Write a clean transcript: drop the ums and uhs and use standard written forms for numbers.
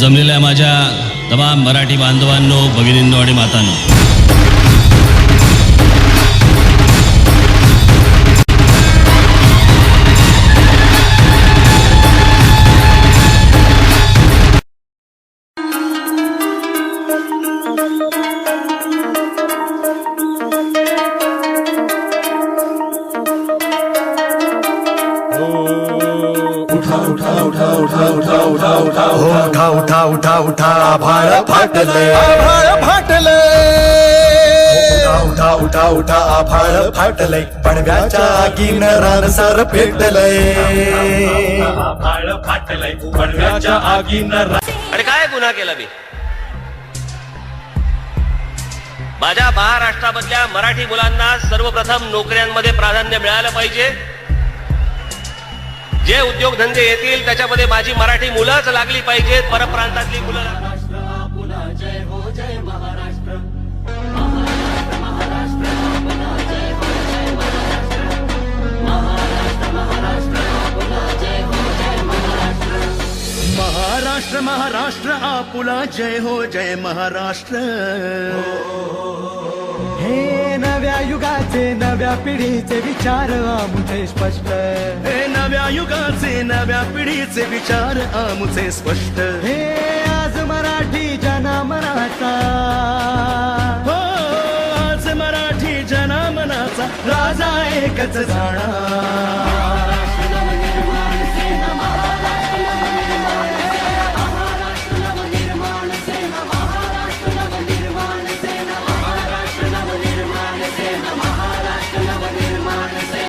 जमलेल्या माझ्या तमाम मराठी बांधवांनो, भगिनींनो आणि मातांनो, उठा उठा उठा उठा आभाळ फाटले, उठा उठा उठा आभाळ फाटले, पडव्याच्या आगीन रानसार पेटलंय, आभाळ फाटलंय, पडव्याच्या आगीन. आणि काय गुन्हा केला मी? माझ्या महाराष्ट्रामधल्या मराठी मुलांना सर्वप्रथम नोकऱ्यांमध्ये प्राधान्य मिळालं पाहिजे. जे उद्योगधंदे येतील त्याच्यामध्ये माझी मराठी मुलंच लागली पाहिजेत, परप्रांतातली मुलं. महाराष्ट्र महाराष्ट्र आपुला जय हो जय महाराष्ट्र. हे नव्या युगाचे नव्या पिढीचे विचार आमुचे स्पष्ट, हे नव्या युगाचे नव्या पिढीचे विचार आमुचे स्पष्ट. हे आज मराठी जनमनाचा, हो आज मराठी जनमनाचा राजा एकच जाणा.